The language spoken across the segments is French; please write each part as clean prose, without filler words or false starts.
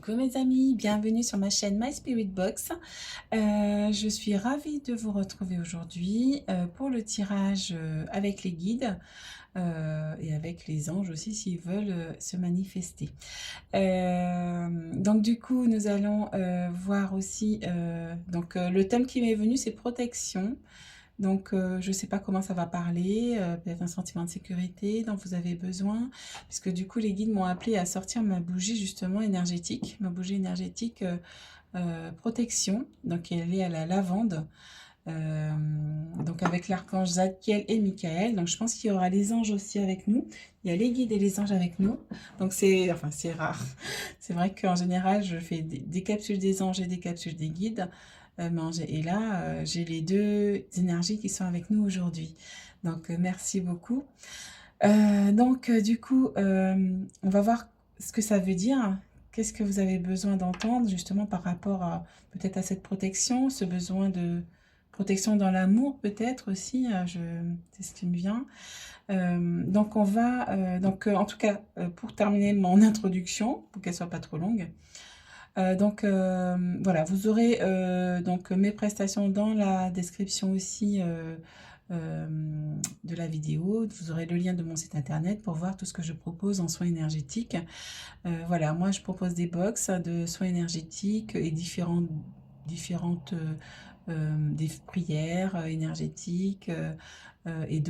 Coucou mes amis, bienvenue sur ma chaîne My Spirit Box. Je suis ravie de vous retrouver aujourd'hui pour le tirage avec les guides et avec les anges aussi s'ils veulent se manifester. Donc du coup nous allons voir aussi, le thème qui m'est venu c'est protection. Donc, je ne sais pas comment ça va parler, peut-être un sentiment de sécurité dont vous avez besoin, puisque du coup, les guides m'ont appelé à sortir ma bougie justement énergétique, ma bougie énergétique protection, donc elle est à la lavande, euh, donc avec l'archange Zadkiel et Michael, donc je pense qu'il y aura les anges aussi avec nous, il y a les guides et les anges avec nous, donc c'est rare, c'est vrai qu'en général, je fais des capsules des anges et des capsules des guides, et là, j'ai les deux énergies qui sont avec nous aujourd'hui. Donc, merci beaucoup. Du coup, on va voir ce que ça veut dire. Qu'est-ce que vous avez besoin d'entendre justement par rapport à peut-être à cette protection, ce besoin de protection dans l'amour peut-être aussi. C'est ce qui me vient. En tout cas, pour terminer mon introduction, pour qu'elle soit pas trop longue. Voilà, vous aurez donc mes prestations dans la description aussi euh, de la vidéo. Vous aurez le lien de mon site internet pour voir tout ce que je propose en soins énergétiques. Voilà, moi je propose des box de soins énergétiques et différentes des prières énergétiques et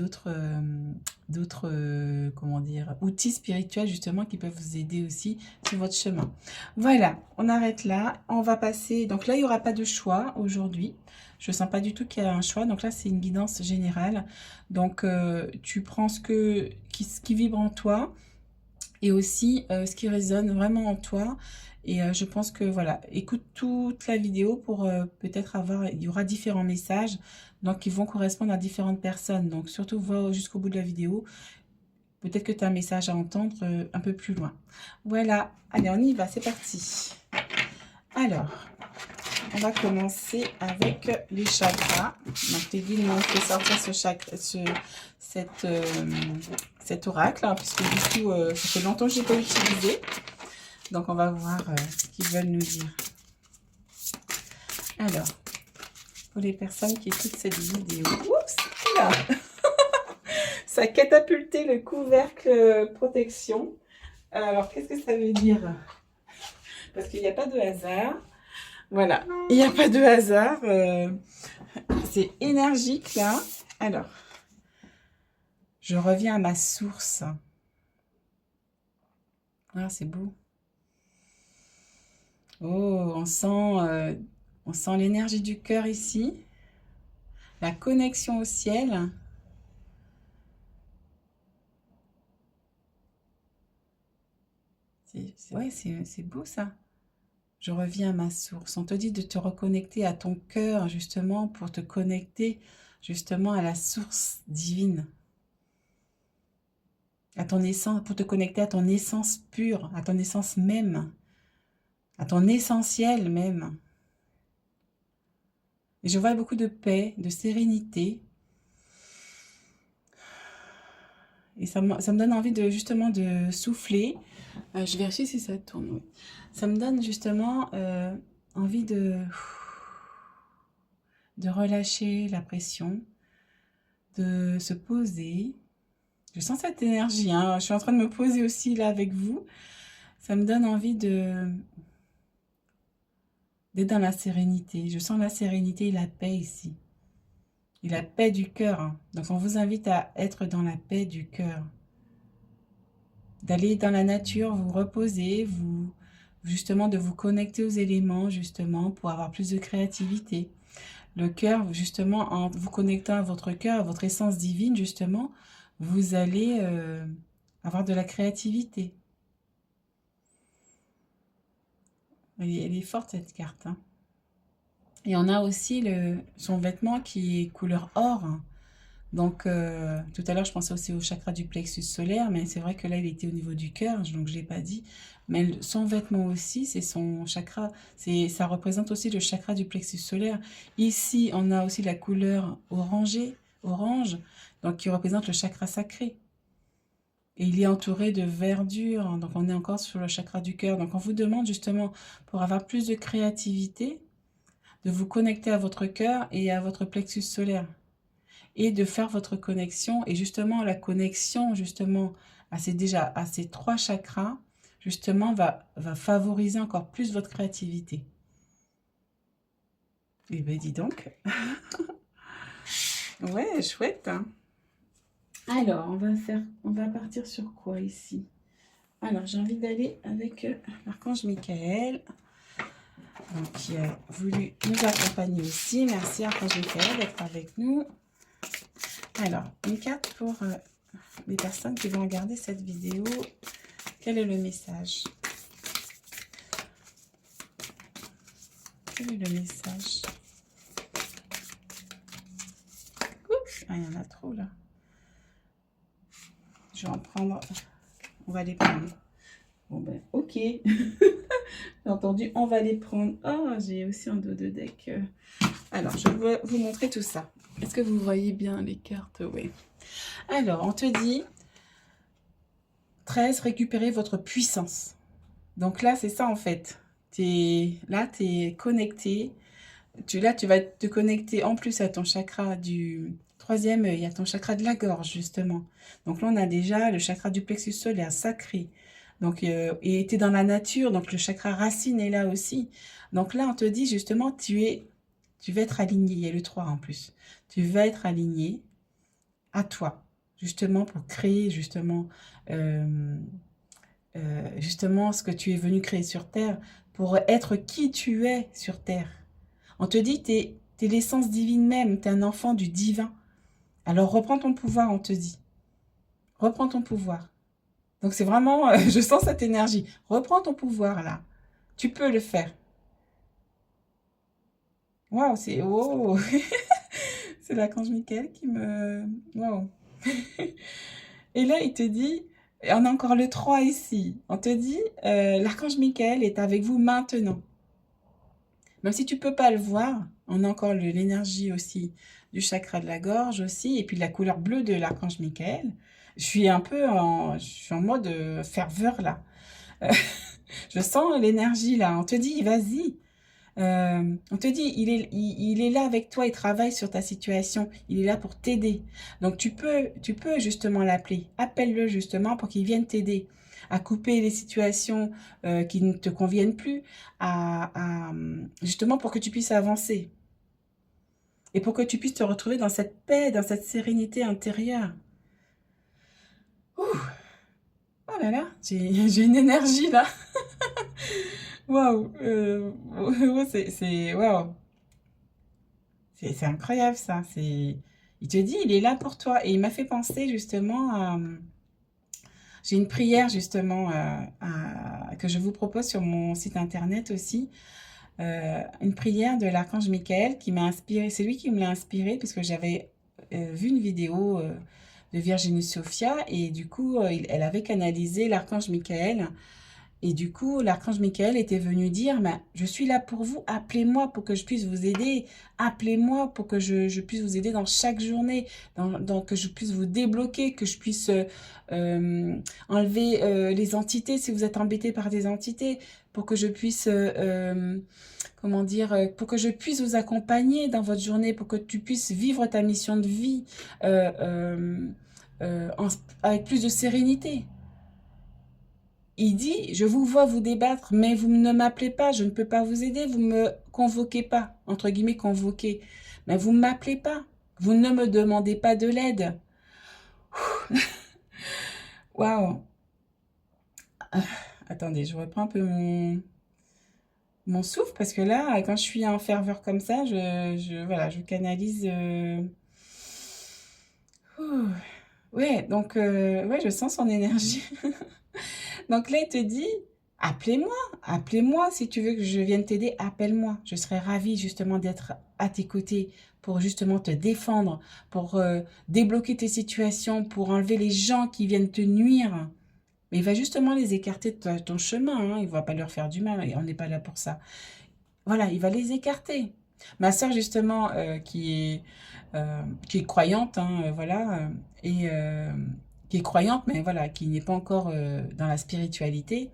comment dire, outils spirituels justement qui peuvent vous aider aussi sur votre chemin. Voilà, on arrête là. On va passer. Donc là, il n'y aura pas de choix aujourd'hui. Je ne sens pas du tout qu'il y a un choix. Donc là, c'est une guidance générale. Donc, tu prends ce qui vibre en toi et aussi ce qui résonne vraiment en toi. Et je pense que voilà, écoute toute la vidéo pour peut-être avoir, il y aura différents messages, donc qui vont correspondre à différentes personnes. Donc surtout, va jusqu'au bout de la vidéo. Peut-être que tu as un message à entendre un peu plus loin. Voilà, allez, on y va, c'est parti. Alors, on va commencer avec les chakras. Donc, les guides m'ont fait sortir cet oracle, hein, puisque du coup, ça fait longtemps que je n'ai pas utilisé. Donc, on va voir ce qu'ils veulent nous dire. Alors, pour les personnes qui écoutent cette vidéo, oups, là, ça a catapulté le couvercle protection. Alors, qu'est-ce que ça veut dire? Parce qu'il n'y a pas de hasard. Voilà, il n'y a pas de hasard. C'est énergique là. Alors, je reviens à ma source. Ah, c'est beau. Oh, on sent l'énergie du cœur ici. La connexion au ciel. C'est beau ça. Je reviens à ma source. On te dit de te reconnecter à ton cœur, justement, pour te connecter, justement, à la source divine. À ton essence, pour te connecter à ton essence pure, à ton essence même, à ton essentiel même. Et je vois beaucoup de paix, de sérénité. Et ça me donne envie de justement de souffler. Je vérifie si ça tourne. Oui. Ça me donne justement envie de relâcher la pression, de se poser. Je sens cette énergie, hein. Je suis en train de me poser aussi là avec vous. Ça me donne envie d'être dans la sérénité. Je sens la sérénité et la paix ici. Et la paix du cœur, hein. Donc on vous invite à être dans la paix du cœur. D'aller dans la nature, vous reposer, justement de vous connecter aux éléments, justement, pour avoir plus de créativité. Le cœur, justement, en vous connectant à votre cœur, à votre essence divine, justement, vous allez avoir de la créativité. Elle est forte cette carte, hein. Et on a aussi son vêtement qui est couleur or. Donc, tout à l'heure, je pensais aussi au chakra du plexus solaire, mais c'est vrai que là, il était au niveau du cœur, donc je ne l'ai pas dit. Mais son vêtement aussi, c'est son chakra, ça représente aussi le chakra du plexus solaire. Ici, on a aussi la couleur orange, donc qui représente le chakra sacré. et il est entouré de verdure. Donc, on est encore sur le chakra du cœur. Donc, on vous demande justement, pour avoir plus de créativité, de vous connecter à votre cœur et à votre plexus solaire. Et de faire votre connexion. Et justement, la connexion, justement, à ces 3 chakras, justement, va favoriser encore plus votre créativité. Eh bien, dis donc. Ouais, chouette, hein. Alors, on va partir sur quoi ici? Alors, j'ai envie d'aller avec l'archange Michael, donc, qui a voulu nous accompagner aussi. Merci, archange Michael, d'être avec nous. Alors, une carte pour les personnes qui vont regarder cette vidéo. Quel est le message? Quel est le message? Oups, ah, il y en a trop là. Je vais en prendre. On va les prendre. Bon ben, ok. J'ai entendu, on va les prendre. Oh, j'ai aussi un dos de deck. Alors, je vais vous montrer tout ça. Est-ce que vous voyez bien les cartes? Oui. Alors, on te dit 13, récupérez votre puissance. Donc là, c'est ça en fait. Là, tu es connecté. Là, tu vas te connecter en plus à ton chakra du 3e, il y a ton chakra de la gorge, justement. Donc là, on a déjà le chakra du plexus solaire sacré. Donc, et tu es dans la nature, donc le chakra racine est là aussi. Donc là, on te dit justement, tu vas être aligné. Il y a le 3 en plus. Tu vas être aligné à toi, justement, pour créer justement ce que tu es venu créer sur Terre, pour être qui tu es sur Terre. On te dit, t'es l'essence divine même, t'es un enfant du divin. Alors reprends ton pouvoir, on te dit. Reprends ton pouvoir. Donc c'est vraiment, je sens cette énergie. Reprends ton pouvoir là. Tu peux le faire. Waouh, c'est... Oh c'est l'archange Michael qui me... Waouh. Et là, il te dit, on a encore le 3 ici. On te dit, l'archange Michael est avec vous maintenant. Même si tu peux pas le voir, on a encore l'énergie aussi du chakra de la gorge aussi, et puis la couleur bleue de l'archange Michael. Je suis en mode ferveur là. Je sens l'énergie là. On te dit, vas-y. On te dit, il est là avec toi, il travaille sur ta situation, il est là pour t'aider. Donc tu peux justement l'appeler. Appelle-le justement pour qu'il vienne t'aider à couper les situations qui ne te conviennent plus, justement pour que tu puisses avancer. Et pour que tu puisses te retrouver dans cette paix, dans cette sérénité intérieure. Ouh. Oh là là, j'ai une énergie là. Waouh. Waouh. C'est incroyable ça. Il te dit, il est là pour toi. Et il m'a fait penser justement à... J'ai une prière justement que je vous propose sur mon site internet aussi. Une prière de l'archange Michael qui m'a inspiré. C'est lui qui me l'a inspiré parce que j'avais vu une vidéo de Virginie Sophia et du coup, elle avait canalisé l'archange Michael. Et du coup, l'archange Michael était venu dire, bah, je suis là pour vous, appelez-moi pour que je puisse vous aider, appelez-moi pour que je puisse vous aider dans chaque journée, que je puisse vous débloquer, que je puisse enlever les entités si vous êtes embêté par des entités, pour que je puisse, comment dire, pour que je puisse vous accompagner dans votre journée, pour que tu puisses vivre ta mission de vie avec plus de sérénité. Il dit, je vous vois vous débattre, mais vous ne m'appelez pas, je ne peux pas vous aider, vous ne me convoquez pas, entre guillemets convoquer, mais vous ne m'appelez pas, vous ne me demandez pas de l'aide. Waouh. Attendez, je reprends un peu mon souffle, parce que là, quand je suis en ferveur comme ça, voilà, je canalise... Ouais, donc, ouais, je sens son énergie. Donc là, il te dit, appelez-moi si tu veux que je vienne t'aider, appelle-moi. Je serai ravie justement d'être à tes côtés pour justement te défendre, pour débloquer tes situations, pour enlever les gens qui viennent te nuire. Mais il va justement les écarter de ton chemin, hein. Il ne va pas leur faire du mal, on n'est pas là pour ça. Voilà, il va les écarter. Ma sœur justement, qui est croyante, hein, voilà, et qui est croyante, mais voilà, qui n'est pas encore dans la spiritualité.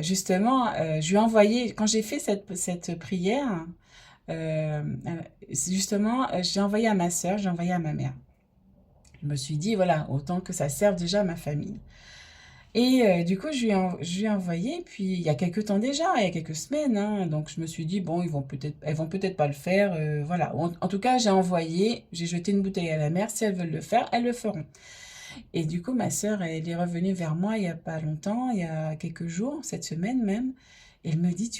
Justement, je lui ai envoyé, quand j'ai fait cette prière, justement, j'ai envoyé à ma sœur, j'ai envoyé à ma mère. Je me suis dit, voilà, autant que ça serve déjà à ma famille. Et du coup, je lui ai envoyé, puis il y a quelques temps déjà, il y a quelques semaines, hein, donc je me suis dit, bon, elles vont peut-être pas le faire, voilà. En tout cas, j'ai envoyé, j'ai jeté une bouteille à la mer, si elles veulent le faire, elles le feront. Et du coup, ma sœur, elle est revenue vers moi il y a pas longtemps, il y a quelques jours, cette semaine même, et elle me dit,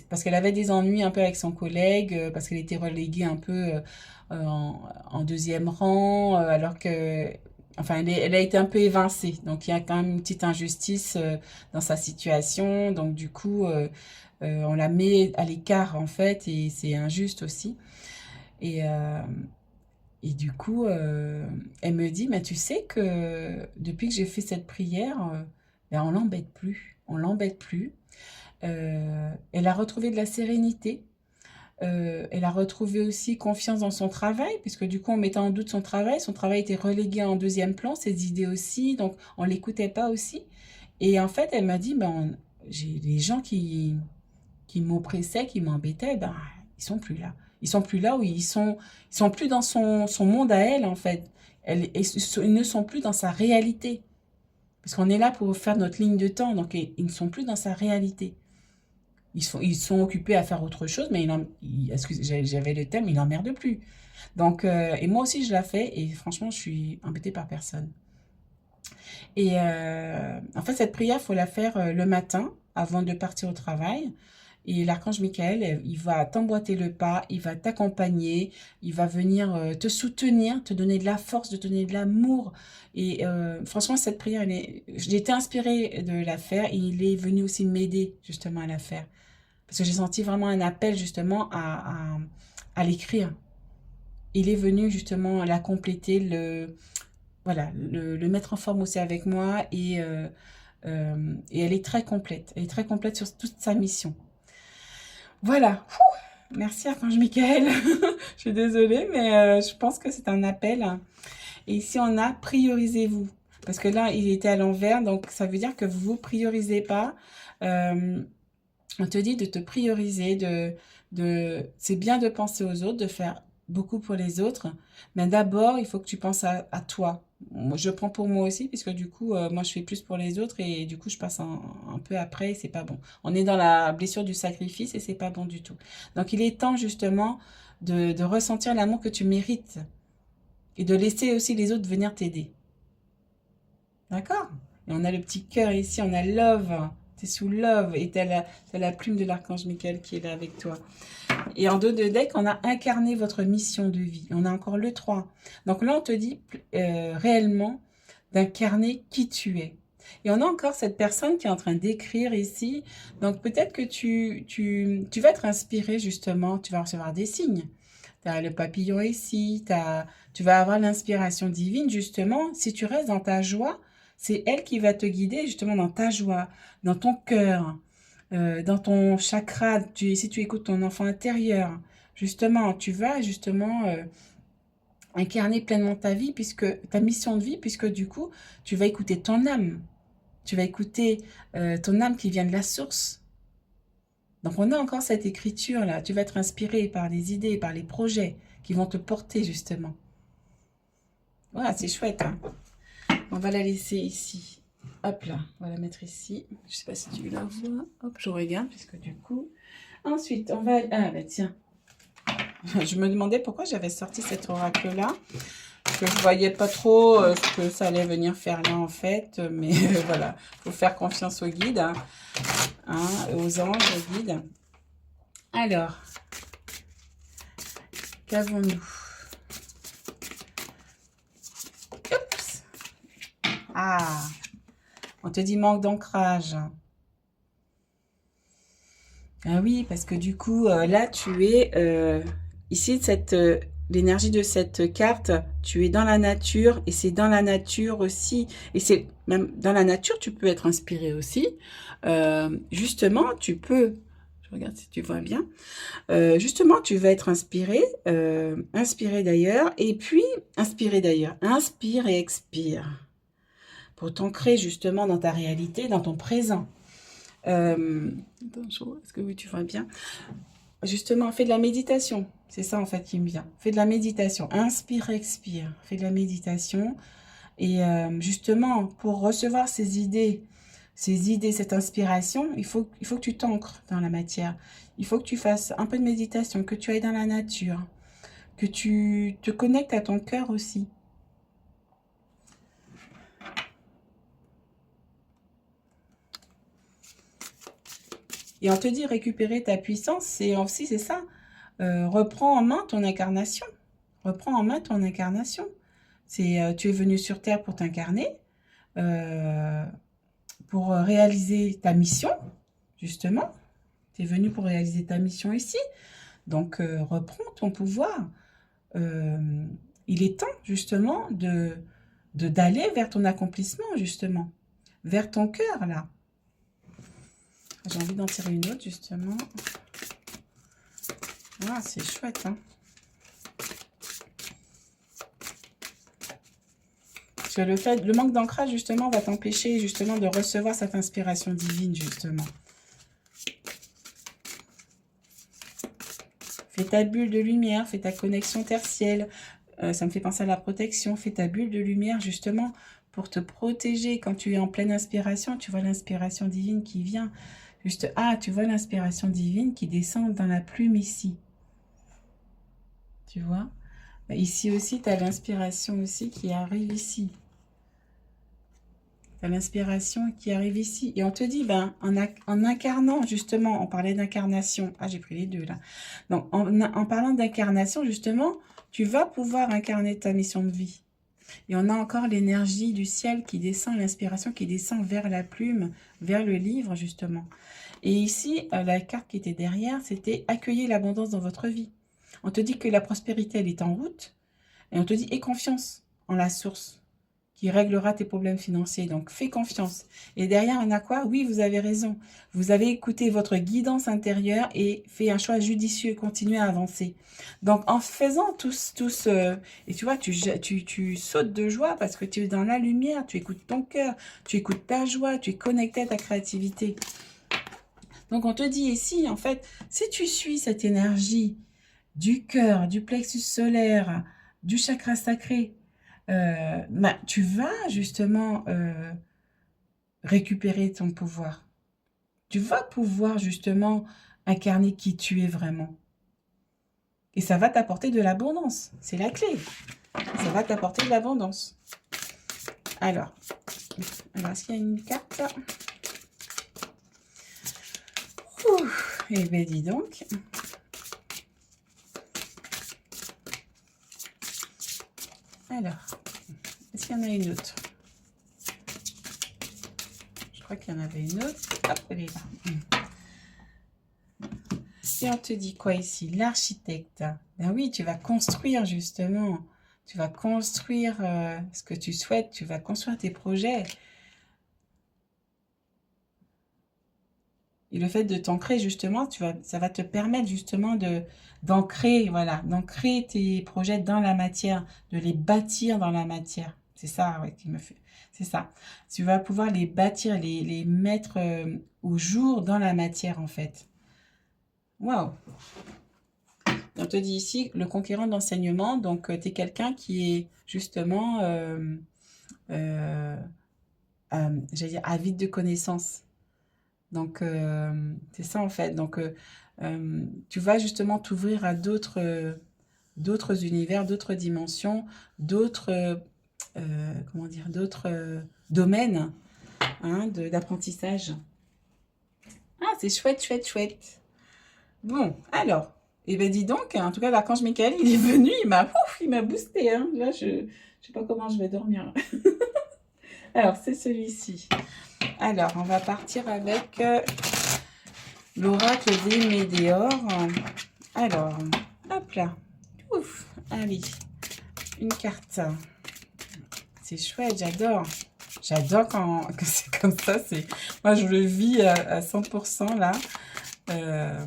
parce qu'elle avait des ennuis un peu avec son collègue, parce qu'elle était reléguée un peu en deuxième rang, alors que, enfin, elle a été un peu évincée. Donc, il y a quand même une petite injustice dans sa situation. Donc, du coup, on la met à l'écart, en fait, et c'est injuste aussi. Et, euh, et du coup, elle me dit, mais tu sais que depuis que j'ai fait cette prière, ben, on l'embête plus. On l'embête plus. Elle a retrouvé de la sérénité. Elle a retrouvé aussi confiance dans son travail, puisque du coup, on mettait en doute son travail était relégué en deuxième plan, ses idées aussi, donc on l'écoutait pas aussi. Et en fait, elle m'a dit, ben, j'ai les gens qui m'oppressaient, qui m'embêtaient, ben, ils sont plus là. Ils sont plus là où ils sont plus dans son monde à elle, en fait. Ils ne sont plus dans sa réalité. Parce qu'on est là pour faire notre ligne de temps, donc ils ne sont plus dans sa réalité. Ils sont occupés à faire autre chose, mais j'avais le thème, ils n'emmerdent plus. Donc, et moi aussi, je l'ai fait, et franchement, je suis embêtée par personne. Et en fait, cette prière, il faut la faire le matin, avant de partir au travail. Et l'archange Michael, il va t'emboîter le pas, il va t'accompagner, il va venir te soutenir, te donner de la force, te donner de l'amour. Et franchement, cette prière, j'ai été inspirée de la faire et il est venu aussi m'aider justement à la faire. Parce que j'ai senti vraiment un appel justement à l'écrire. Il est venu justement la compléter, voilà, le mettre en forme aussi avec moi et elle est très complète. Elle est très complète sur toute sa mission. Voilà. Merci Archange Michael. Je suis désolée, mais je pense que c'est un appel. Et ici, on a priorisez-vous. Parce que là, il était à l'envers, donc ça veut dire que vous ne vous priorisez pas. On te dit de te prioriser, c'est bien de penser aux autres, de faire beaucoup pour les autres, mais d'abord, il faut que tu penses à toi. Je prends pour moi aussi, puisque du coup, moi, je fais plus pour les autres et du coup, je passe un peu après et c'est pas bon. On est dans la blessure du sacrifice et c'est pas bon du tout. Donc, il est temps justement de ressentir l'amour que tu mérites et de laisser aussi les autres venir t'aider. D'accord? Et on a le petit cœur ici, on a love. T'es sous love et t'as la plume de l'archange Michael qui est là avec toi. Et en dos de deck, on a incarné votre mission de vie. On a encore le 3. Donc là, on te dit réellement d'incarner qui tu es. Et on a encore cette personne qui est en train d'écrire ici. Donc peut-être que tu vas être inspiré justement, tu vas recevoir des signes. Tu as le papillon ici, tu vas avoir l'inspiration divine justement. Si tu restes dans ta joie, c'est elle qui va te guider justement dans ta joie, dans ton cœur, dans ton chakra. Si tu écoutes ton enfant intérieur, justement, tu vas justement incarner pleinement ta vie, ta mission de vie, puisque du coup, tu vas écouter ton âme. Tu vas écouter ton âme qui vient de la source. Donc, on a encore cette écriture-là. Tu vas être inspiré par les idées, par les projets qui vont te porter, justement. Voilà, c'est chouette, hein. On va la laisser ici. Hop là, on va la mettre ici. Je ne sais pas si tu la vois. Hop, je regarde, puisque du coup... Ensuite, on va... Ah, bah tiens. Je me demandais pourquoi j'avais sorti cet oracle-là. Parce que je ne voyais pas trop ce que ça allait venir faire là, en fait. Mais voilà, il faut faire confiance aux guides, hein, aux anges, aux guides. Alors, qu'avons-nous? Oups. Ah, on te dit manque d'ancrage. Ah oui, parce que du coup, là, tu es... ici, l'énergie de cette carte, tu es dans la nature et c'est dans la nature aussi. Et c'est même dans la nature, tu peux être inspiré aussi. Justement, tu peux Je regarde si tu vois bien. Justement, tu vas être inspiré. Inspiré d'ailleurs. Et puis, inspiré d'ailleurs. Inspire et expire. Pour t'ancrer justement dans ta réalité, dans ton présent. Est-ce que oui, tu vois bien? Justement, fais de la méditation. C'est ça en fait qui me vient. Fais de la méditation. Inspire, expire. Fais de la méditation. Et justement, pour recevoir ces idées, cette inspiration, il faut que tu t'ancres dans la matière. Il faut que tu fasses un peu de méditation, que tu ailles dans la nature, que tu te connectes à ton cœur aussi. Et on te dit récupérer ta puissance, c'est aussi, c'est ça. Reprends en main ton incarnation. Reprends en main ton incarnation. C'est, tu es venu sur Terre pour t'incarner, pour réaliser ta mission, justement. Tu es venu pour réaliser ta mission ici. Donc, reprends ton pouvoir. Il est temps, justement, d'aller vers ton accomplissement, justement. Vers ton cœur, là. J'ai envie d'en tirer une autre, justement. Ah, c'est chouette, hein. Parce que le manque d'ancrage, justement, va t'empêcher, justement, de recevoir cette inspiration divine, justement. Fais ta bulle de lumière, fais ta connexion tertielle. Ça me fait penser à la protection. Fais ta bulle de lumière, justement, pour te protéger. Quand tu es en pleine inspiration, tu vois l'inspiration divine qui vient. Juste, ah, tu vois l'inspiration divine qui descend dans la plume ici. Tu vois? Ici aussi, tu as l'inspiration aussi qui arrive ici. Tu as l'inspiration qui arrive ici. Et on te dit, ben, en incarnant, justement, on parlait d'incarnation. Ah, j'ai pris les deux, là. Donc, en parlant d'incarnation, justement, tu vas pouvoir incarner ta mission de vie. Et on a encore l'énergie du ciel qui descend, l'inspiration qui descend vers la plume, vers le livre, justement. Et ici, la carte qui était derrière, c'était « Accueillez l'abondance dans votre vie ». On te dit que la prospérité, elle est en route. Et on te dit « Aie confiance en la source qui réglera tes problèmes financiers. » Donc, fais confiance. Et derrière, on a quoi? Oui, vous avez raison. Vous avez écouté votre guidance intérieure et fait un choix judicieux. Continuez à avancer. Donc, en faisant tous et tu vois, tu sautes de joie parce que tu es dans la lumière, tu écoutes ton cœur, tu écoutes ta joie, tu es connecté à ta créativité. Donc, on te dit ici, en fait, si tu suis cette énergie du cœur, du plexus solaire, du chakra sacré, tu vas justement récupérer ton pouvoir. Tu vas pouvoir justement incarner qui tu es vraiment. Et ça va t'apporter de l'abondance. C'est la clé. Ça va t'apporter de l'abondance. Alors, est-ce qu'il y a une carte? Eh bien, dis donc. Alors, est-ce qu'il y en a une autre? Je crois qu'il y en avait une autre. Hop, elle est là. Et on te dit quoi ici? L'architecte. Ben oui, tu vas construire justement. Tu vas construire ce que tu souhaites. Tu vas construire tes projets. Et le fait de t'ancrer justement, ça va te permettre justement d'ancrer, voilà, d'ancrer tes projets dans la matière, de les bâtir dans la matière. C'est ça, ouais, qui me fait. C'est ça. Tu vas pouvoir les bâtir, les mettre au jour dans la matière, en fait. Waouh! On te dit ici, le conquérant d'enseignement, donc tu es quelqu'un qui est justement, j'allais dire, avide de connaissances. Donc, c'est ça en fait. Donc, tu vas justement t'ouvrir à d'autres univers, d'autres dimensions, d'autres, comment dire, d'autres domaines hein, d'apprentissage. Ah, c'est chouette, chouette, chouette. Bon, alors, eh ben dis donc, en tout cas, l'archange Michael, il est venu, il m'a boosté. Hein. Là, je ne sais pas comment je vais dormir. Alors, c'est celui-ci. Alors, on va partir avec l'oracle des météores. Alors, hop là. Ouf, allez, une carte. C'est chouette, j'adore. J'adore quand c'est comme ça. Moi, je le vis à 100% là. Euh,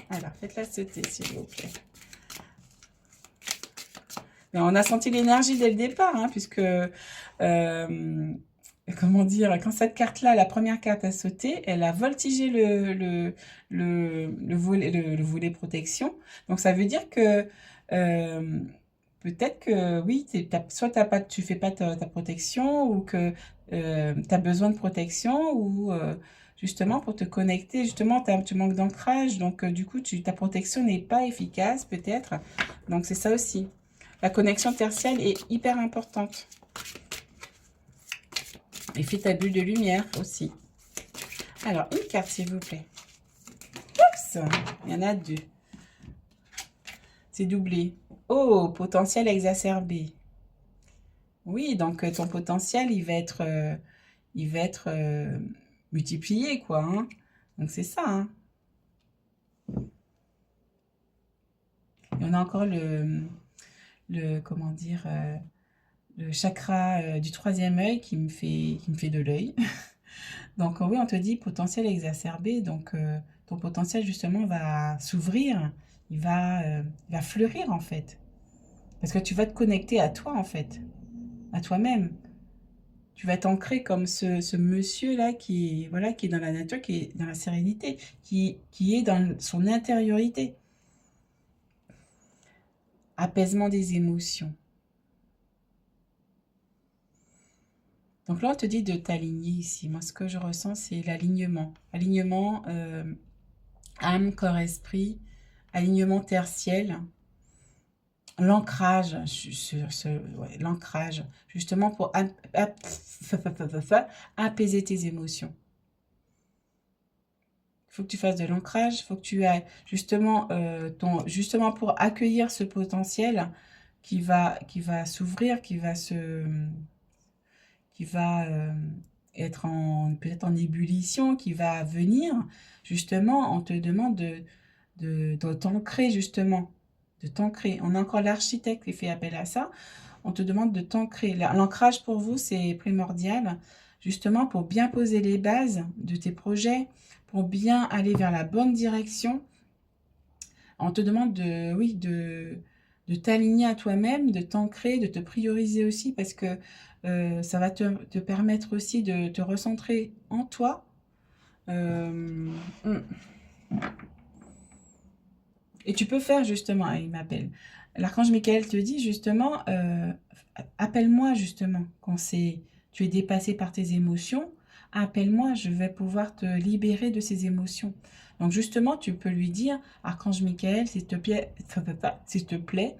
alors, faites-la sauter, s'il vous plaît. Mais on a senti l'énergie dès le départ, hein, puisque, comment dire, quand cette carte-là, la première carte a sauté, elle a voltigé le volet protection. Donc, ça veut dire que peut-être que, oui, soit tu fais pas ta protection ou que tu as besoin de protection ou justement pour te connecter, justement, tu manques d'ancrage. Donc, du coup, ta protection n'est pas efficace, peut-être. Donc, c'est ça aussi. La connexion tertielle est hyper importante. Et fais ta bulle de lumière aussi. Alors, une carte, s'il vous plaît. Oups, il y en a deux. C'est doublé. Oh, potentiel exacerbé. Oui, donc ton potentiel, il va être multiplié, quoi. Hein. Donc, c'est ça. Hein. Il y en a encore comment dire, le chakra du troisième œil qui me fait de l'œil. Donc oui, on te dit potentiel exacerbé. Donc ton potentiel justement va s'ouvrir, il va fleurir en fait. Parce que tu vas te connecter à toi en fait, à toi-même. Tu vas t'ancrer comme ce monsieur-là voilà, qui est dans la nature, qui est dans la sérénité, qui est dans son intériorité. Apaisement des émotions. Donc là, on te dit de t'aligner ici. Moi, ce que je ressens, c'est l'alignement. Alignement âme, corps, esprit. Alignement tertiel. L'ancrage, l'ancrage, justement pour apaiser tes émotions. Il faut que tu fasses de l'ancrage, il faut que tu aies justement, justement pour accueillir ce potentiel qui va s'ouvrir, qui va être peut-être en ébullition, qui va venir, justement, on te demande de t'ancrer, justement, de t'ancrer. On a encore l'architecte qui fait appel à ça. On te demande de t'ancrer. L'ancrage, pour vous, c'est primordial, justement, pour bien poser les bases de tes projets, pour bien aller vers la bonne direction. On te demande de t'aligner à toi-même, de t'ancrer, de te prioriser aussi, parce que ça va te permettre aussi de te recentrer en toi. Et tu peux faire justement, il m'appelle. L'archange Michael te dit justement, appelle-moi justement quand tu es dépassé par tes émotions. Appelle-moi, je vais pouvoir te libérer de ces émotions. Donc justement, tu peux lui dire, Archange Michael, s'il te plaît,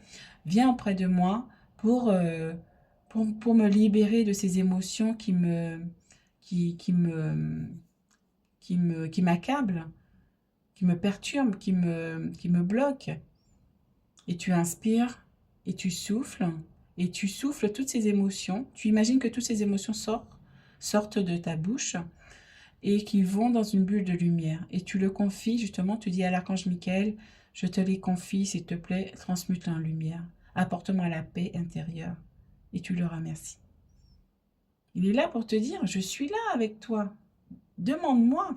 viens auprès de moi pour me libérer de ces émotions qui m'accablent, qui me perturbent, qui me bloquent. Et tu inspires et tu souffles toutes ces émotions. Tu imagines que toutes ces émotions sortent de ta bouche et qui vont dans une bulle de lumière. Et tu le confies, justement, tu dis à l'archange Michael, je te les confie, s'il te plaît, transmute-les en lumière. Apporte-moi la paix intérieure. Et tu le remercies. Il est là pour te dire, je suis là avec toi. Demande-moi.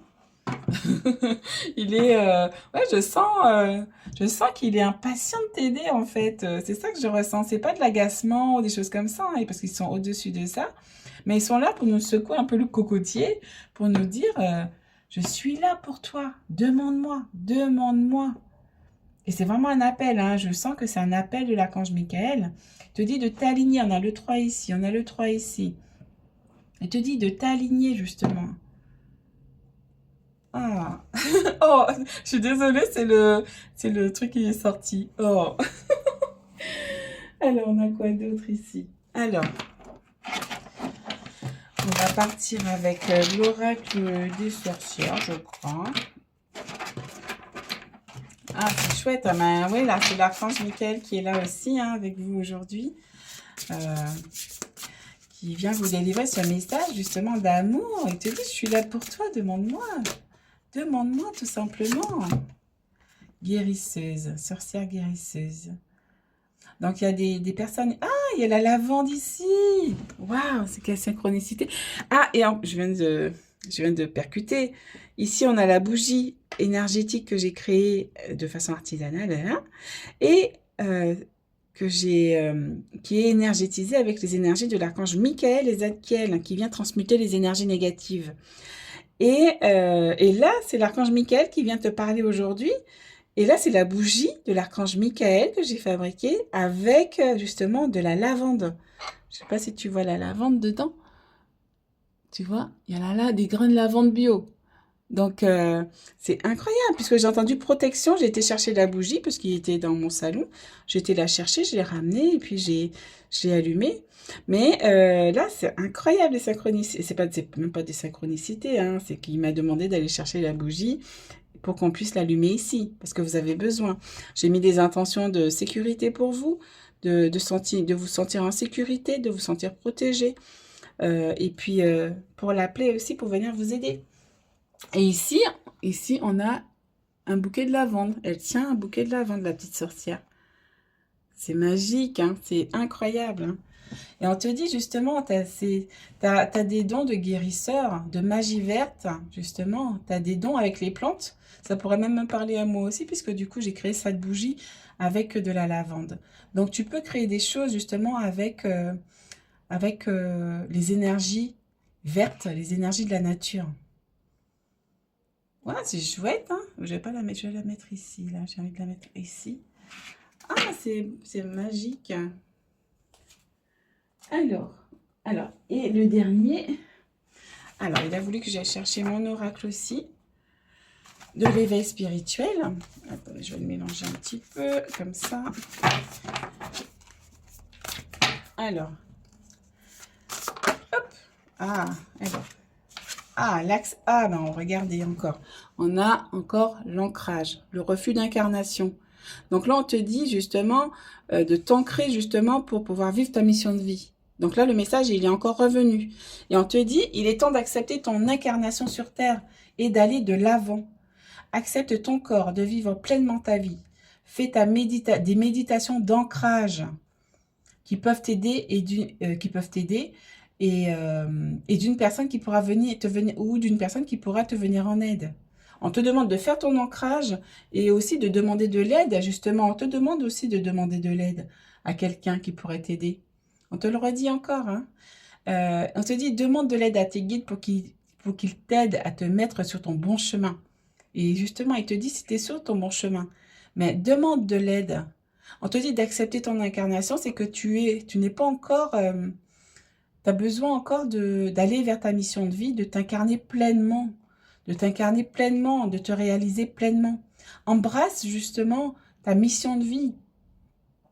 Il est, ouais, je sens qu'il est impatient de t'aider en fait. C'est ça que je ressens. C'est pas de l'agacement ou des choses comme ça, hein, parce qu'ils sont au-dessus de ça. Mais ils sont là pour nous secouer un peu le cocotier, pour nous dire, je suis là pour toi. Demande-moi, demande-moi. Et c'est vraiment un appel, hein. Je sens que c'est un appel de l'archange Michael. Il te dit de t'aligner. On a le 3 ici, on a le 3 ici. Il te dit de t'aligner justement. Ah, oh, je suis désolée, c'est le truc qui est sorti. Oh, alors on a quoi d'autre ici? Alors, on va partir avec l'oracle des sorcières, je crois. Ah, c'est chouette. Ah, ben, oui, là, c'est l'archange Michael qui est là aussi, hein, avec vous aujourd'hui. Qui vient vous délivrer ce message, justement, d'amour. Il te dit, je suis là pour toi, demande-moi. Demande-moi, tout simplement. Guérisseuse, sorcière guérisseuse. Donc, il y a des personnes... Ah, il y a la lavande ici. Waouh, c'est quelle synchronicité. Ah, et je viens Je viens de percuter. Ici, on a la bougie énergétique que j'ai créée de façon artisanale, hein, et qui est énergétisée avec les énergies de l'archange Michael et Zadkiel, qui vient transmuter les énergies négatives. Et là, c'est l'archange Michael qui vient te parler aujourd'hui. Et là, c'est la bougie de l'archange Michael que j'ai fabriquée avec justement de la lavande. Je ne sais pas si tu vois la lavande dedans. Tu vois, il y a là des grains de lavande bio. Donc, c'est incroyable, puisque j'ai entendu protection, j'ai été chercher la bougie, parce qu'il était dans mon salon. J'ai été la chercher, je l'ai ramené, et puis je l'ai allumé. Mais là, c'est incroyable les synchronicités. C'est même pas des synchronicités, hein. C'est qu'il m'a demandé d'aller chercher la bougie pour qu'on puisse l'allumer ici, parce que vous avez besoin. J'ai mis des intentions de sécurité pour vous, de vous sentir en sécurité, de vous sentir protégé. Et puis, pour l'appeler aussi, pour venir vous aider. Et ici, on a un bouquet de lavande. Elle tient un bouquet de lavande, la petite sorcière. C'est magique, hein, c'est incroyable, hein. Et on te dit justement, t'as des dons de guérisseur, de magie verte, justement. Tu as des dons avec les plantes. Ça pourrait même me parler à moi aussi, puisque du coup, j'ai créé cette bougie avec de la lavande. Donc, tu peux créer des choses justement avec les énergies vertes, les énergies de la nature. Ouais, c'est chouette, hein. Je vais pas la mettre, je vais la mettre ici, là. J'ai envie de la mettre ici. Ah, c'est magique. Alors, et le dernier. Alors, il a voulu que j'aille chercher mon oracle aussi, de l'éveil spirituel. Attendez, je vais le mélanger un petit peu, comme ça. Alors, hop. Alors. L'axe A, ben regardez encore. On a encore l'ancrage, le refus d'incarnation. Donc là, on te dit justement de t'ancrer justement pour pouvoir vivre ta mission de vie. Donc là, le message, il est encore revenu. Et on te dit, il est temps d'accepter ton incarnation sur Terre et d'aller de l'avant. Accepte ton corps, de vivre pleinement ta vie. Fais des méditations d'ancrage qui peuvent t'aider et d'une personne qui pourra d'une personne qui pourra te venir en aide. On te demande de faire ton ancrage et aussi de demander de l'aide. Justement, on te demande aussi de demander de l'aide à quelqu'un qui pourrait t'aider. On te le redit encore, hein. On te dit, demande de l'aide à tes guides pour qu'ils t'aident à te mettre sur ton bon chemin. Et justement, il te dit si tu es sur ton bon chemin. Mais demande de l'aide. On te dit d'accepter ton incarnation, c'est que tu n'es pas encore... tu as besoin encore d'aller vers ta mission de vie, de t'incarner pleinement, de te réaliser pleinement. Embrasse justement ta mission de vie.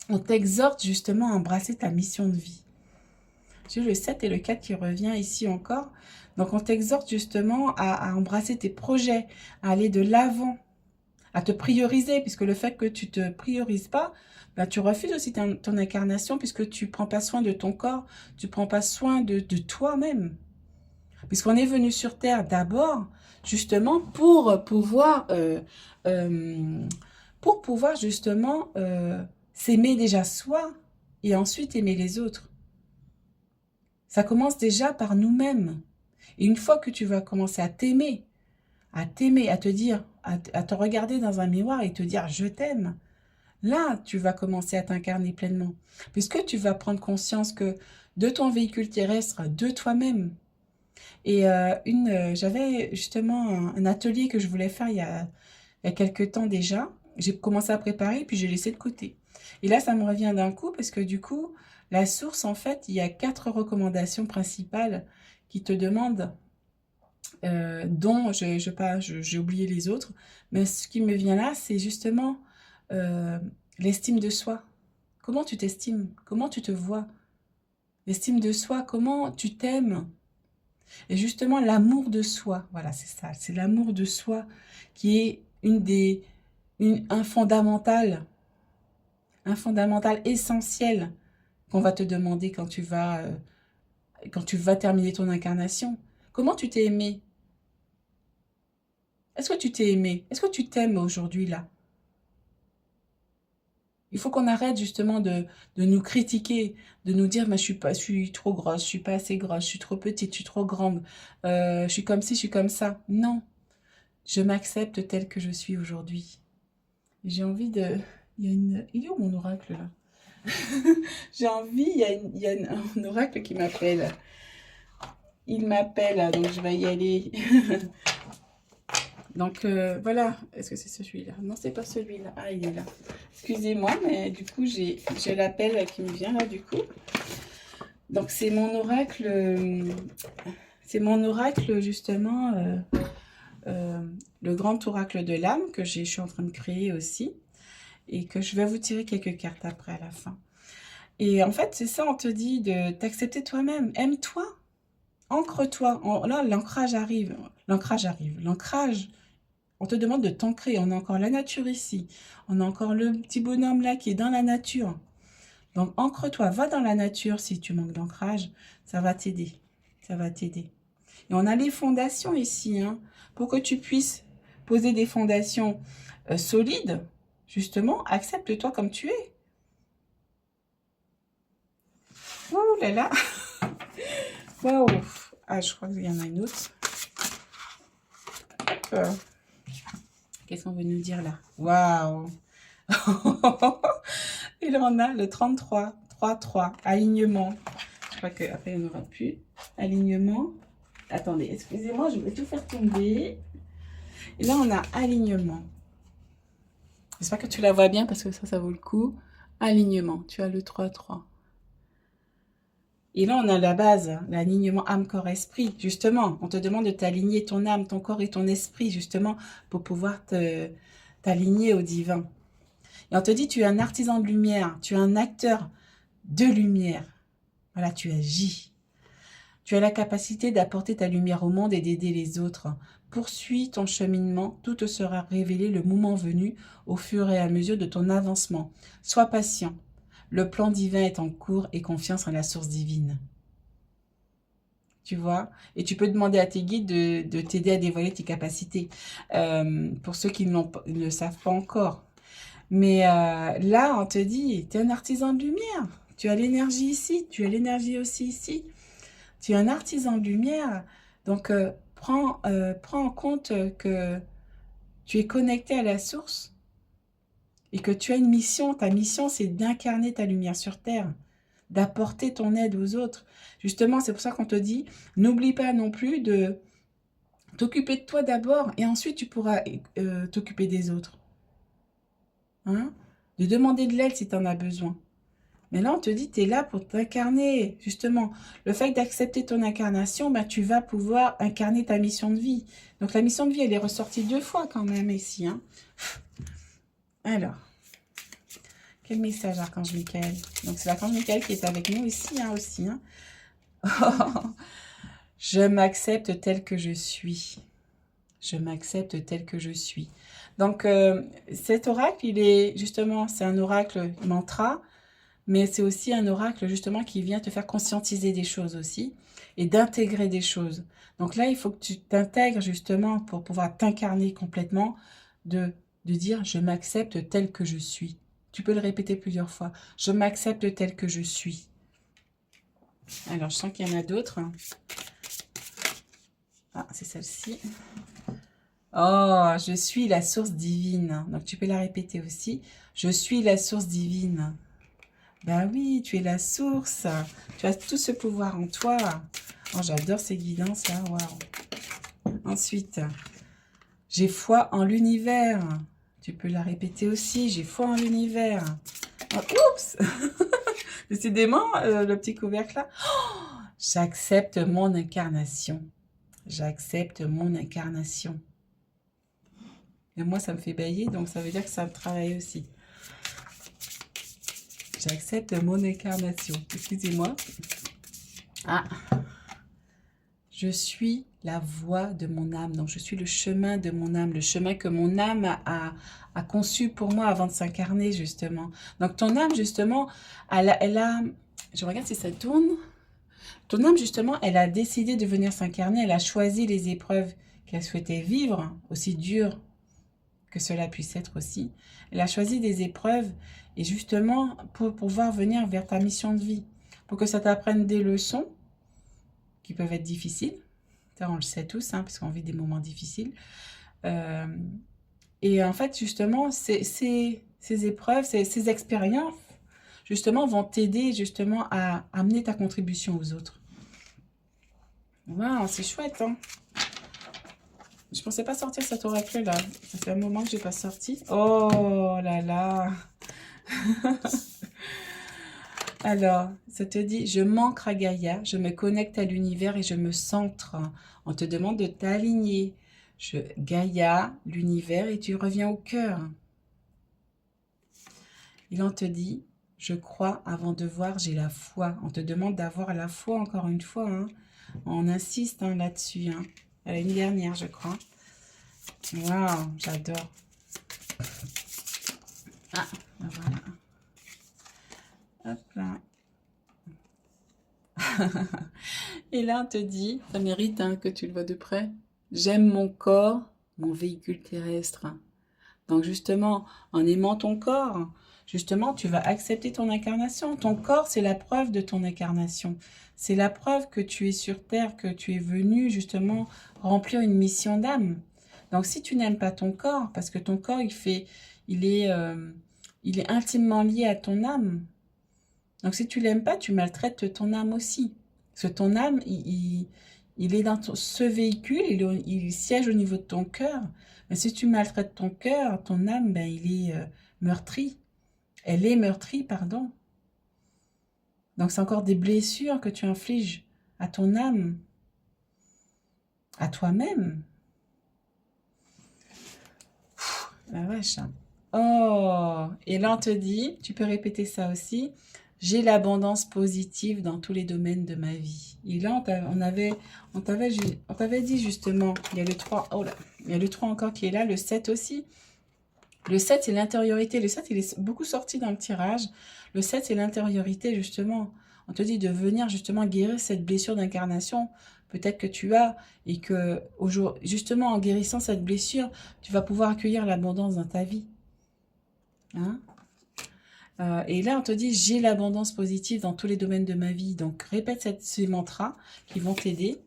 On t'exhorte justement à embrasser ta mission de vie. J'ai le 7 et le 4 qui revient ici encore. Donc on t'exhorte justement à embrasser tes projets, à aller de l'avant, à te prioriser, puisque le fait que tu ne te priorises pas, ben, tu refuses aussi ton incarnation, puisque tu ne prends pas soin de ton corps, tu ne prends pas soin de toi-même. Puisqu'on est venu sur Terre d'abord, justement, pour pouvoir justement s'aimer déjà soi, et ensuite aimer les autres. Ça commence déjà par nous-mêmes. Et une fois que tu vas commencer à t'aimer, à te dire, à te regarder dans un miroir et te dire « je t'aime », là, tu vas commencer à t'incarner pleinement. Puisque tu vas prendre conscience que de ton véhicule terrestre, de toi-même. Et j'avais justement un atelier que je voulais faire il y a quelques temps déjà. J'ai commencé à préparer, puis j'ai laissé de côté. Et là, ça me revient d'un coup, parce que du coup, la source, en fait, il y a 4 recommandations principales qui te demandent, dont j'ai oublié les autres, mais ce qui me vient là, c'est justement l'estime de soi. Comment tu t'estimes? Comment tu te vois? L'estime de soi, comment tu t'aimes? Et justement, l'amour de soi, voilà, c'est ça, c'est l'amour de soi qui est un fondamental essentiel qu'on va te demander quand tu vas terminer ton incarnation. Comment tu t'es aimé? Est-ce que tu t'es aimé? Est-ce que tu t'aimes aujourd'hui là? Il faut qu'on arrête justement de nous critiquer, de nous dire, mais je suis trop grosse, je suis pas assez grosse, je suis trop petite, je suis trop grande, je suis comme ci, je suis comme ça. Non, je m'accepte telle que je suis aujourd'hui. J'ai envie de... Il est où mon oracle là? J'ai envie, il y a un oracle qui m'appelle. Il m'appelle, donc je vais y aller. Donc voilà, est-ce que c'est celui-là? Non, c'est pas celui-là. Ah, il est là. Excusez-moi, mais du coup, j'ai l'appel qui me vient là, du coup. Donc c'est mon oracle justement, le grand oracle de l'âme que je suis en train de créer aussi et que je vais vous tirer quelques cartes après à la fin. Et en fait, c'est ça, on te dit de t'accepter toi-même. Aime-toi, ancre-toi. Là, l'ancrage arrive. L'ancrage arrive. L'ancrage, on te demande de t'ancrer. On a encore la nature ici. On a encore le petit bonhomme là qui est dans la nature. Donc, ancre-toi. Va dans la nature si tu manques d'ancrage. Ça va t'aider. Ça va t'aider. Et on a les fondations ici. Hein, pour que tu puisses poser des fondations solides, justement, accepte-toi comme tu es. Ouh là là. Waouh. Ah, je crois qu'il y en a une autre. Qu'est-ce qu'on veut nous dire là? Waouh. Et là, on a le 33. 3-3. Alignement. Je crois qu'après, il n'y en aura plus. Alignement. Attendez, excusez-moi, je vais tout faire tomber. Et là, on a alignement. J'espère que tu la vois bien parce que ça vaut le coup. Alignement. Tu as le 3-3. Et là, on a la base, l'alignement âme, corps, esprit. Justement, on te demande de t'aligner ton âme, ton corps et ton esprit, justement, pour pouvoir t'aligner au divin. Et on te dit, tu es un artisan de lumière, tu es un acteur de lumière. Voilà, tu agis. Tu as la capacité d'apporter ta lumière au monde et d'aider les autres. Poursuis ton cheminement, tout te sera révélé le moment venu, au fur et à mesure de ton avancement. Sois patient. Le plan divin est en cours et confiance en la source divine. Tu vois? Et tu peux demander à tes guides de t'aider à dévoiler tes capacités. Pour ceux qui ne le savent pas encore. Mais là, on te dit, tu es un artisan de lumière. Tu as l'énergie ici, tu as l'énergie aussi ici. Tu es un artisan de lumière. Donc, prends en compte que tu es connecté à la source. Et que tu as une mission, ta mission c'est d'incarner ta lumière sur Terre, d'apporter ton aide aux autres. Justement, c'est pour ça qu'on te dit, n'oublie pas non plus de t'occuper de toi d'abord et ensuite tu pourras t'occuper des autres. Hein? De demander de l'aide si tu en as besoin. Mais là, on te dit, tu es là pour t'incarner. Justement, le fait d'accepter ton incarnation, ben, tu vas pouvoir incarner ta mission de vie. Donc la mission de vie, elle est ressortie 2 fois quand même ici. Hein? Alors, quel message, Archange Michael? Donc, c'est l'Archange Michael qui est avec nous ici, hein, aussi. Hein. Je m'accepte tel que je suis. Je m'accepte tel que je suis. Donc, cet oracle, il est justement, c'est un oracle mantra, mais c'est aussi un oracle justement qui vient te faire conscientiser des choses aussi et d'intégrer des choses. Donc là, il faut que tu t'intègres justement pour pouvoir t'incarner complètement, de dire je m'accepte tel que je suis. Tu peux le répéter plusieurs fois. Je m'accepte tel que je suis. Alors, je sens qu'il y en a d'autres. Ah, c'est celle-ci. Oh, je suis la source divine. Donc, tu peux la répéter aussi. Je suis la source divine. Ben oui, tu es la source. Tu as tout ce pouvoir en toi. Oh, j'adore ces guidances là. Waouh. Ensuite, j'ai foi en l'univers. Tu peux la répéter aussi. J'ai foi en l'univers. Oh, oups. Décidément, le petit couvercle là. Oh, j'accepte mon incarnation. J'accepte mon incarnation. Et moi, ça me fait bailler, donc ça veut dire que ça me travaille aussi. J'accepte mon incarnation. Excusez-moi. Ah. Je suis la voie de mon âme. Donc, je suis le chemin de mon âme. Le chemin que mon âme a conçu pour moi avant de s'incarner, justement. Donc, ton âme, justement, elle a... Je regarde si ça tourne. Ton âme, justement, elle a décidé de venir s'incarner. Elle a choisi les épreuves qu'elle souhaitait vivre, aussi dures que cela puisse être aussi. Elle a choisi des épreuves et justement pour pouvoir venir vers ta mission de vie, pour que ça t'apprenne des leçons qui peuvent être difficiles. Ça, on le sait tous, hein, parce qu'on vit des moments difficiles. Et en fait, justement, ces épreuves, ces expériences, justement, vont t'aider justement à amener ta contribution aux autres. Waouh, c'est chouette, hein? Je pensais pas sortir cet oracle-là. Ça fait un moment que je n'ai pas sorti. Oh là là. Alors, ça te dit, je m'ancre à Gaïa, je me connecte à l'univers et je me centre. On te demande de t'aligner. Gaïa, l'univers, et tu reviens au cœur. Et on te dit, je crois avant de voir, j'ai la foi. On te demande d'avoir la foi encore une fois, hein. On insiste, hein, là-dessus, hein. Une dernière, je crois. Waouh, j'adore. Ah, voilà. Hop là. Et là, on te dit, ça mérite, hein, que tu le vois de près. J'aime mon corps, mon véhicule terrestre. Donc justement, en aimant ton corps, justement, tu vas accepter ton incarnation. Ton corps, c'est la preuve de ton incarnation. C'est la preuve que tu es sur Terre, que tu es venu justement remplir une mission d'âme. Donc si tu n'aimes pas ton corps, parce que ton corps, il est intimement lié à ton âme. Donc si tu l'aimes pas, tu maltraites ton âme aussi. Parce que ton âme, il est dans ce véhicule, il siège au niveau de ton cœur. Mais si tu maltraites ton cœur, ton âme, ben, il est meurtri. Elle est meurtrie, pardon. Donc c'est encore des blessures que tu infliges à ton âme, à toi-même. La vache. Oh, et là on te dit, tu peux répéter ça aussi, j'ai l'abondance positive dans tous les domaines de ma vie. Et là on t'avait dit justement, il y a le 3, oh là, il y a le 3 encore qui est là, le 7 aussi. Le 7 c'est l'intériorité, le 7 il est beaucoup sorti dans le tirage. Le 7 c'est l'intériorité justement. On te dit de venir justement guérir cette blessure d'incarnation peut-être que tu as, et que justement en guérissant cette blessure, tu vas pouvoir accueillir l'abondance dans ta vie. Hein? Et là, on te dit, j'ai l'abondance positive dans tous les domaines de ma vie. Donc, répète ces mantras qui vont t'aider.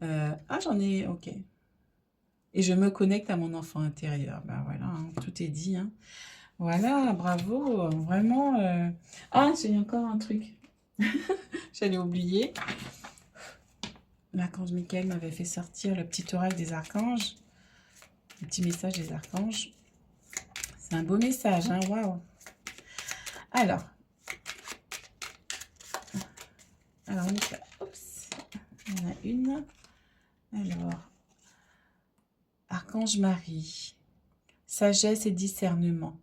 Ah, j'en ai, ok. Et je me connecte à mon enfant intérieur. Ben voilà, hein, tout est dit. Hein. Voilà, bravo. Vraiment. Ah, j'ai encore un truc. J'allais oublier. L'archange Michael m'avait fait sortir le petit oracle des archanges. Le petit message des archanges. C'est un beau message, hein, waouh. Alors, oups, il y en a une. Alors, Archange Marie, sagesse et discernement.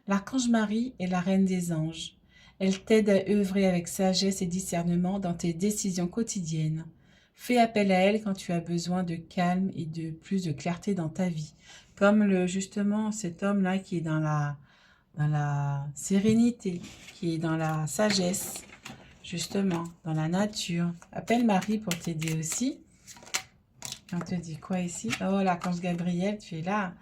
L'archange Marie est la reine des anges. Elle t'aide à œuvrer avec sagesse et discernement dans tes décisions quotidiennes. Fais appel à elle quand tu as besoin de calme et de plus de clarté dans ta vie. Comme justement cet homme-là qui est dans la sérénité, qui est dans la sagesse, justement, dans la nature. Appelle Marie pour t'aider aussi. On te dit quoi ici? Oh, l'archange Gabriel, tu es là.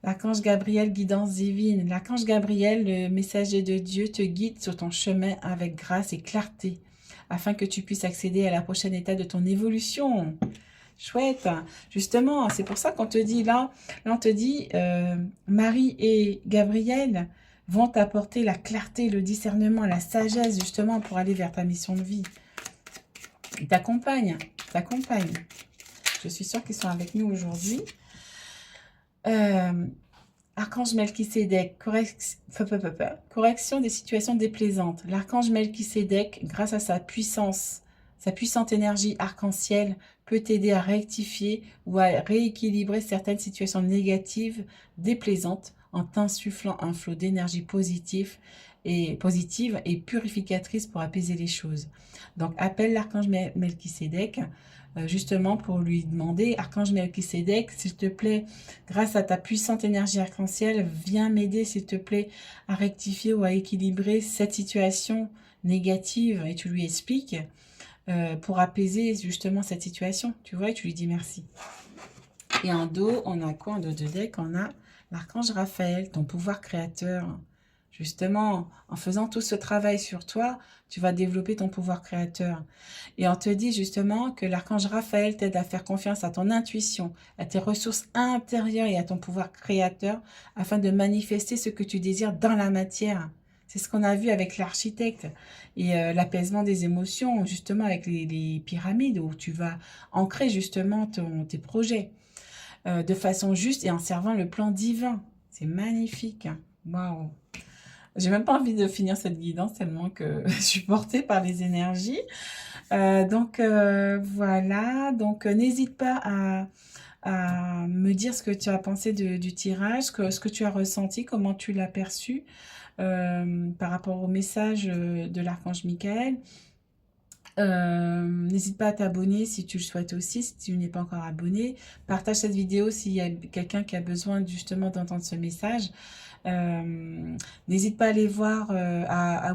L'archange Gabriel, guidance divine. L'archange Gabriel, le messager de Dieu, te guide sur ton chemin avec grâce et clarté, afin que tu puisses accéder à la prochaine étape de ton évolution. Chouette. Justement, c'est pour ça qu'on te dit là on te dit, Marie et Gabriel vont t'apporter la clarté, le discernement, la sagesse, justement, pour aller vers ta mission de vie. Ils t'accompagnent, Je suis sûre qu'ils sont avec nous aujourd'hui. Archange Melchisédek, correction des situations déplaisantes. L'archange Melchisédek, grâce à sa puissante énergie arc-en-ciel, peut t'aider à rectifier ou à rééquilibrer certaines situations négatives, déplaisantes, en t'insufflant un flot d'énergie positive et purificatrice pour apaiser les choses. Donc, appelle l'archange Melchisédek, justement pour lui demander, archange Melchisédek, s'il te plaît, grâce à ta puissante énergie arc-en-ciel, viens m'aider, s'il te plaît, à rectifier ou à équilibrer cette situation négative, et tu lui expliques, pour apaiser justement cette situation, tu vois, et tu lui dis merci. Et en dos, on a quoi? En dos de deck, on a l'archange Raphaël, ton pouvoir créateur. Justement, en faisant tout ce travail sur toi, tu vas développer ton pouvoir créateur. Et on te dit justement que l'archange Raphaël t'aide à faire confiance à ton intuition, à tes ressources intérieures et à ton pouvoir créateur afin de manifester ce que tu désires dans la matière. C'est ce qu'on a vu avec l'architecte et l'apaisement des émotions, justement avec les pyramides où tu vas ancrer justement tes projets de façon juste et en servant le plan divin. C'est magnifique. Waouh. J'ai même pas envie de finir cette guidance tellement que je suis portée par les énergies. Voilà. Donc n'hésite pas à me dire ce que tu as pensé du tirage, ce que tu as ressenti, comment tu l'as perçu par rapport au message de l'archange Michael. N'hésite pas à t'abonner si tu le souhaites aussi, si tu n'es pas encore abonné. Partage cette vidéo s'il y a quelqu'un qui a besoin justement d'entendre ce message. N'hésite pas à aller voir,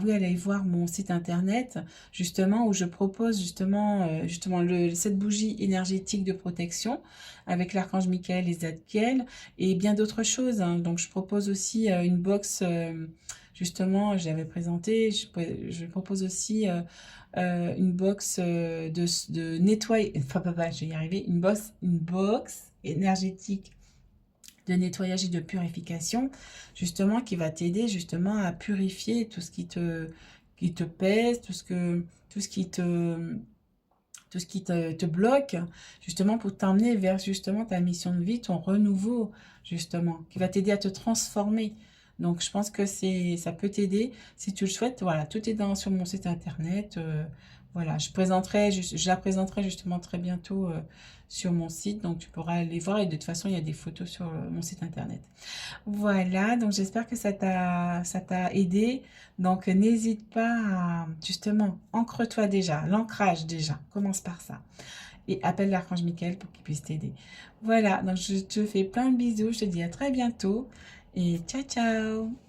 oui, aller voir mon site internet, justement, où je propose justement, cette bougie énergétique de protection avec l'archange Michael et Zadkiel et bien d'autres choses, hein. Donc, je propose aussi une box, justement, j'avais présenté, je propose aussi une box de nettoyage, je vais y arriver, une box énergétique de nettoyage et de purification, justement, qui va t'aider justement à purifier tout ce qui te pèse, tout ce qui te bloque, justement pour t'emmener vers justement ta mission de vie, ton renouveau, justement, qui va t'aider à te transformer. Donc, je pense que ça peut t'aider si tu le souhaites. Voilà, tout est sur mon site internet. Voilà, je la présenterai justement très bientôt sur mon site. Donc, tu pourras aller voir. Et de toute façon, il y a des photos sur mon site internet. Voilà, donc j'espère que ça t'a aidé. Donc, n'hésite pas à, justement, ancre-toi déjà, l'ancrage déjà. Commence par ça. Et appelle l'archange Michael pour qu'il puisse t'aider. Voilà, donc je te fais plein de bisous. Je te dis à très bientôt. Et ciao, ciao!